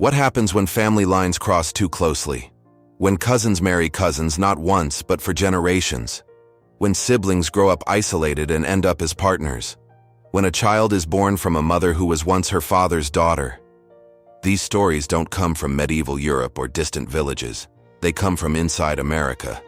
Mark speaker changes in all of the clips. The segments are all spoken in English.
Speaker 1: What happens when family lines cross too closely? When cousins marry cousins not once but for generations? When siblings grow up isolated and end up as partners? When a child is born from a mother who was once her father's daughter? These stories don't come from medieval Europe or distant villages. They come from inside America.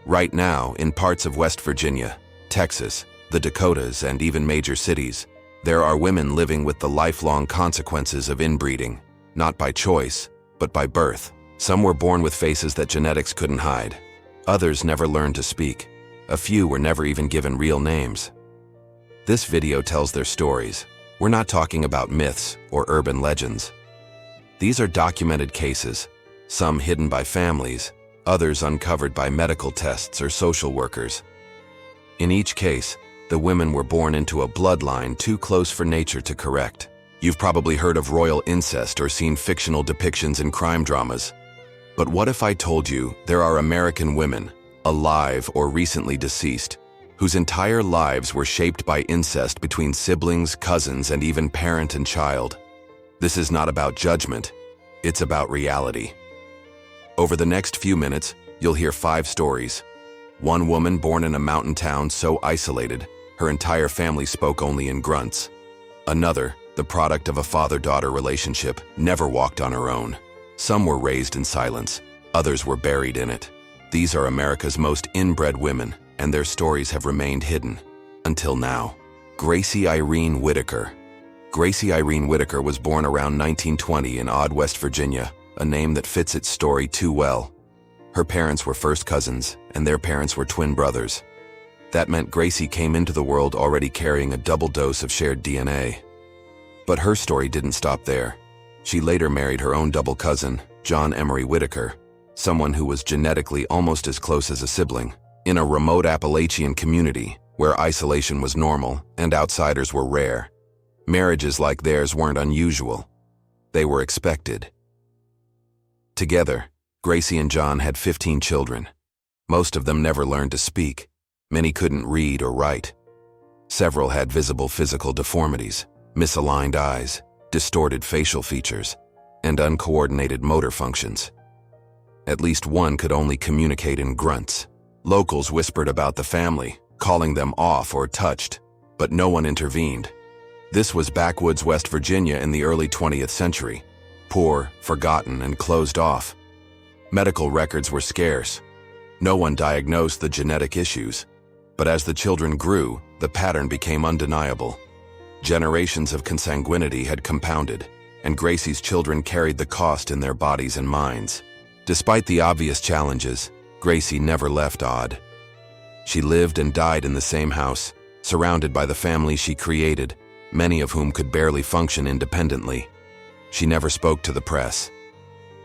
Speaker 1: Right now, in parts of West Virginia, Texas, the Dakotas, and even major cities, there are women living with the lifelong consequences of inbreeding, not by choice, but by birth. Some were born with faces that genetics couldn't hide. Others never learned to speak. A few were never even given real names. This video tells their stories. We're not talking about myths or urban legends. These are documented cases, some hidden by families, others uncovered by medical tests or social workers. In each case, the women were born into a bloodline too close for nature to correct. You've probably heard of royal incest or seen fictional depictions in crime dramas. But what if I told you there are American women, alive or recently deceased, whose entire lives were shaped by incest between siblings, cousins, and even parent and child? This is not about judgment, it's about reality. Over the next few minutes, you'll hear 5 stories. One woman born in a mountain town so isolated, her entire family spoke only in grunts. Another, the product of a father-daughter relationship, never walked on her own. Some were raised in silence, others were buried in it. These are America's most inbred women, and their stories have remained hidden. Until now. Gracie Irene Whitaker. Gracie Irene Whitaker was born around 1920 in Odd, West Virginia, a name that fits its story too well. Her parents were first cousins, and their parents were twin brothers. That meant Gracie came into the world already carrying a double dose of shared DNA. But her story didn't stop there. She later married her own double cousin, John Emery Whitaker, someone who was genetically almost as close as a sibling, in a remote Appalachian community where isolation was normal and outsiders were rare. Marriages like theirs weren't unusual. They were expected. Together, Gracie and John had 15 children. Most of them never learned to speak. Many couldn't read or write. Several had visible physical deformities, misaligned eyes, distorted facial features, and uncoordinated motor functions. At least one could only communicate in grunts. Locals whispered about the family, calling them off or touched, but no one intervened. This was backwoods West Virginia in the early 20th century, poor, forgotten, and closed off. Medical records were scarce. No one diagnosed the genetic issues. But as the children grew, the pattern became undeniable. Generations of consanguinity had compounded, and Gracie's children carried the cost in their bodies and minds. Despite the obvious challenges, Gracie never left Odd. She lived and died in the same house, surrounded by the family she created, many of whom could barely function independently. She never spoke to the press.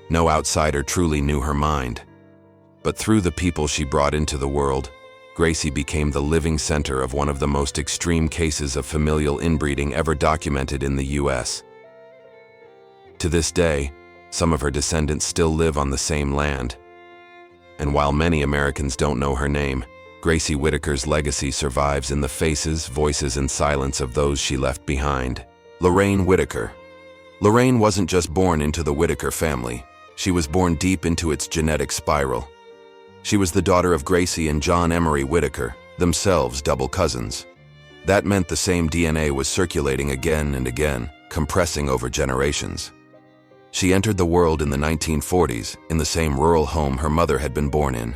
Speaker 1: No outsider truly knew her mind. But through the people she brought into the world, Gracie became the living center of one of the most extreme cases of familial inbreeding ever documented in the U.S. To this day, some of her descendants still live on the same land. And while many Americans don't know her name, Gracie Whitaker's legacy survives in the faces, voices, and silence of those she left behind. Lorraine Whitaker. Lorraine wasn't just born into the Whitaker family. She was born deep into its genetic spiral. She was the daughter of Gracie and John Emery Whitaker, themselves double cousins. That meant the same DNA was circulating again and again, compressing over generations. She entered the world in the 1940s, in the same rural home her mother had been born in.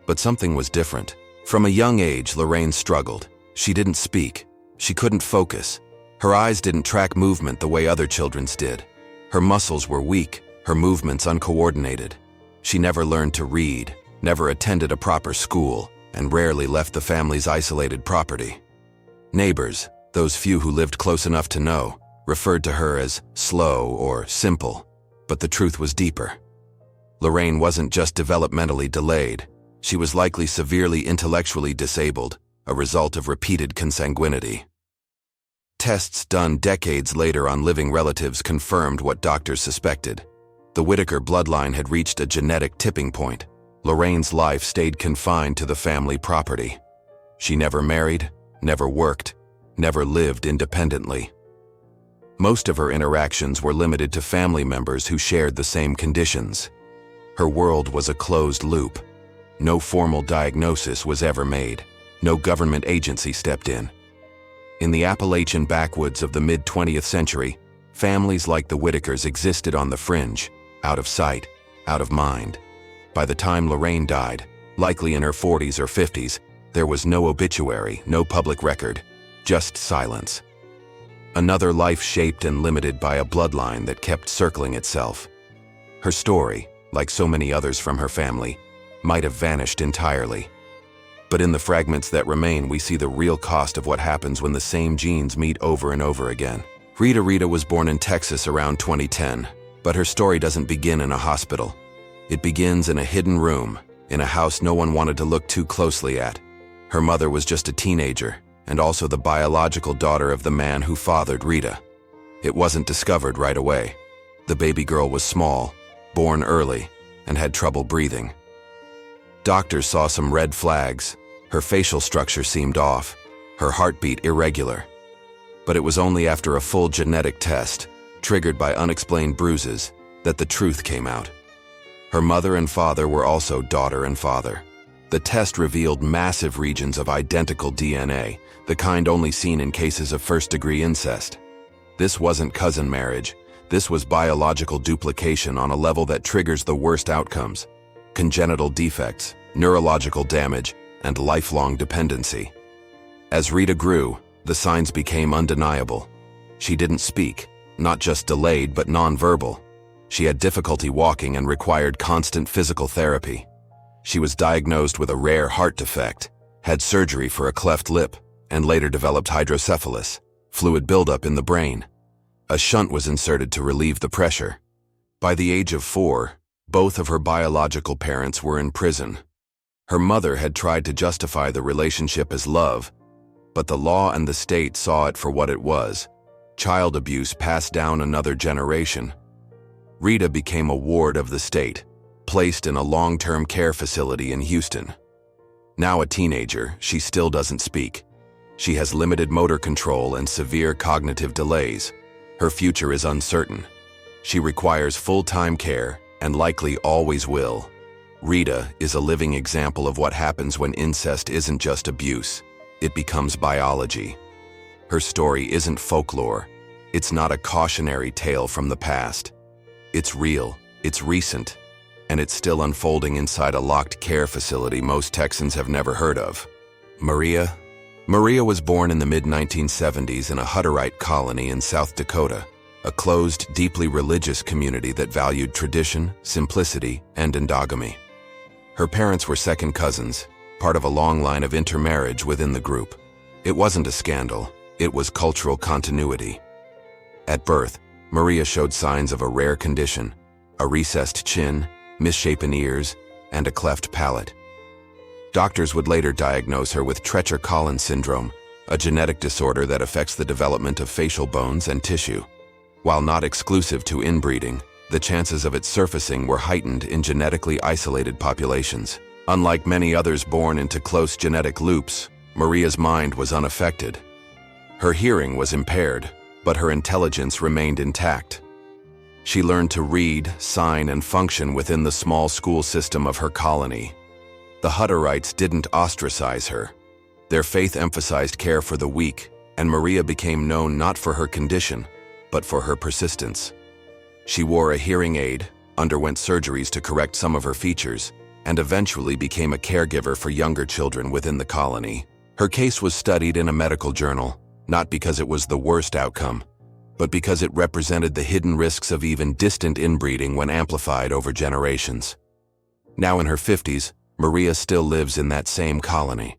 Speaker 1: But something was different. From a young age, Lorraine struggled. She didn't speak. She couldn't focus. Her eyes didn't track movement the way other children's did. Her muscles were weak, her movements uncoordinated. She never learned to read, never attended a proper school, and rarely left the family's isolated property. Neighbors, those few who lived close enough to know, referred to her as slow or simple, but the truth was deeper. Lorraine wasn't just developmentally delayed. She was likely severely intellectually disabled, a result of repeated consanguinity. Tests done decades later on living relatives confirmed what doctors suspected. The Whitaker bloodline had reached a genetic tipping point. Lorraine's life stayed confined to the family property. She never married, never worked, never lived independently. Most of her interactions were limited to family members who shared the same conditions. Her world was a closed loop. No formal diagnosis was ever made. No government agency stepped in. In the Appalachian backwoods of the mid-20th century, families like the Whitakers existed on the fringe, out of sight, out of mind. By the time Lorraine died, likely in her 40s or 50s, there was no obituary, no public record, just silence. Another life shaped and limited by a bloodline that kept circling itself. Her story, like so many others from her family, might have vanished entirely. But in the fragments that remain, we see the real cost of what happens when the same genes meet over and over again. Rita was born in Texas around 2010, but her story doesn't begin in a hospital. It begins in a hidden room, in a house no one wanted to look too closely at. Her mother was just a teenager, and also the biological daughter of the man who fathered Rita. It wasn't discovered right away. The baby girl was small, born early, and had trouble breathing. Doctors saw some red flags. Her facial structure seemed off, her heartbeat irregular. But it was only after a full genetic test, triggered by unexplained bruises, that the truth came out. Her mother and father were also daughter and father. The test revealed massive regions of identical DNA, the kind only seen in cases of first-degree incest. This wasn't cousin marriage. This was biological duplication on a level that triggers the worst outcomes: congenital defects, neurological damage, and lifelong dependency. As Rita grew, the signs became undeniable. She didn't speak, not just delayed but nonverbal. She had difficulty walking and required constant physical therapy. She was diagnosed with a rare heart defect, had surgery for a cleft lip, and later developed hydrocephalus, fluid buildup in the brain. A shunt was inserted to relieve the pressure. By the age of 4, both of her biological parents were in prison. Her mother had tried to justify the relationship as love, but the law and the state saw it for what it was: child abuse passed down another generation. Rita became a ward of the state, placed in a long-term care facility in Houston. Now a teenager, she still doesn't speak. She has limited motor control and severe cognitive delays. Her future is uncertain. She requires full-time care and likely always will. Rita is a living example of what happens when incest isn't just abuse. It becomes biology. Her story isn't folklore. It's not a cautionary tale from the past. It's real, it's recent, and it's still unfolding inside a locked care facility most Texans have never heard of. Maria was born in the mid-1970s in a Hutterite colony in South Dakota, a closed, deeply religious community that valued tradition, simplicity, and endogamy. Her parents were second cousins, part of a long line of intermarriage within the group. It wasn't a scandal, it was cultural continuity. At birth, Maria showed signs of a rare condition: a recessed chin, misshapen ears, and a cleft palate. Doctors would later diagnose her with Treacher-Collins syndrome, a genetic disorder that affects the development of facial bones and tissue. While not exclusive to inbreeding, the chances of its surfacing were heightened in genetically isolated populations. Unlike many others born into close genetic loops, Maria's mind was unaffected. Her hearing was impaired, but her intelligence remained intact. She learned to read, sign, and function within the small school system of her colony. The Hutterites didn't ostracize her. Their faith emphasized care for the weak, and Maria became known not for her condition, but for her persistence. She wore a hearing aid, underwent surgeries to correct some of her features, and eventually became a caregiver for younger children within the colony. Her case was studied in a medical journal, not because it was the worst outcome, but because it represented the hidden risks of even distant inbreeding when amplified over generations. Now in her 50s, Maria still lives in that same colony.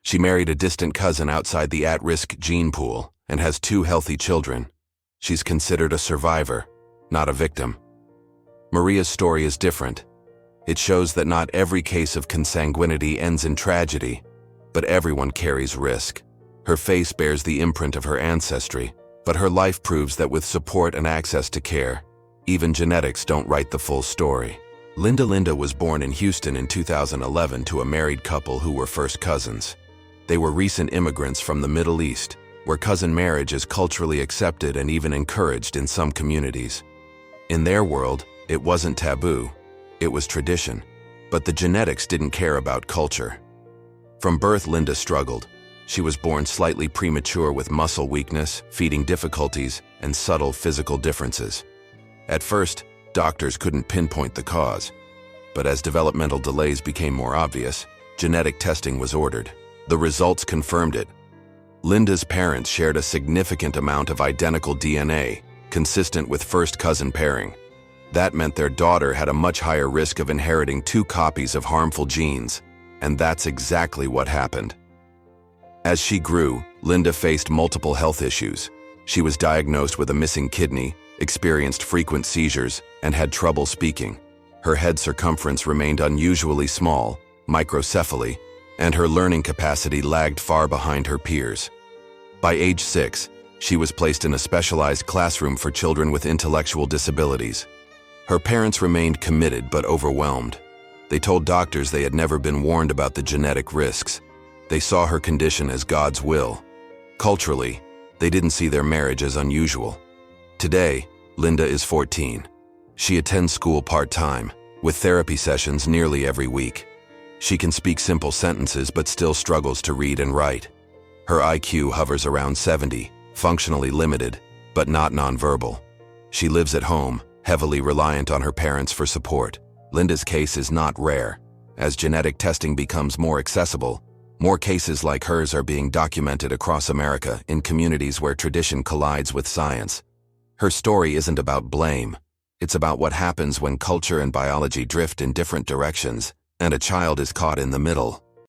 Speaker 1: She married a distant cousin outside the at-risk gene pool and has 2 healthy children. She's considered a survivor, not a victim. Maria's story is different. It shows that not every case of consanguinity ends in tragedy, but everyone carries risk. Her face bears the imprint of her ancestry, but her life proves that with support and access to care, even genetics don't write the full story. Linda was born in Houston in 2011 to a married couple who were first cousins. They were recent immigrants from the Middle East, where cousin marriage is culturally accepted and even encouraged in some communities. In their world, it wasn't taboo, it was tradition. But the genetics didn't care about culture. From birth, Linda struggled. She was born slightly premature with muscle weakness, feeding difficulties, and subtle physical differences. At first, doctors couldn't pinpoint the cause. But as developmental delays became more obvious, genetic testing was ordered. The results confirmed it. Linda's parents shared a significant amount of identical DNA, consistent with first cousin pairing. That meant their daughter had a much higher risk of inheriting 2 copies of harmful genes, and that's exactly what happened. As she grew, Linda faced multiple health issues. She was diagnosed with a missing kidney, experienced frequent seizures, and had trouble speaking. Her head circumference remained unusually small, microcephaly, and her learning capacity lagged far behind her peers. By age 6, she was placed in a specialized classroom for children with intellectual disabilities. Her parents remained committed but overwhelmed. They told doctors they had never been warned about the genetic risks. They saw her condition as God's will. Culturally, they didn't see their marriage as unusual. Today, Linda is 14. She attends school part-time, with therapy sessions nearly every week. She can speak simple sentences but still struggles to read and write. Her IQ hovers around 70, functionally limited, but not nonverbal. She lives at home, heavily reliant on her parents for support. Linda's case is not rare. As genetic testing becomes more accessible, more cases like hers are being documented across America in communities where tradition collides with science. Her story isn't about blame. It's about what happens when culture and biology drift in different directions, and a child is caught in the middle.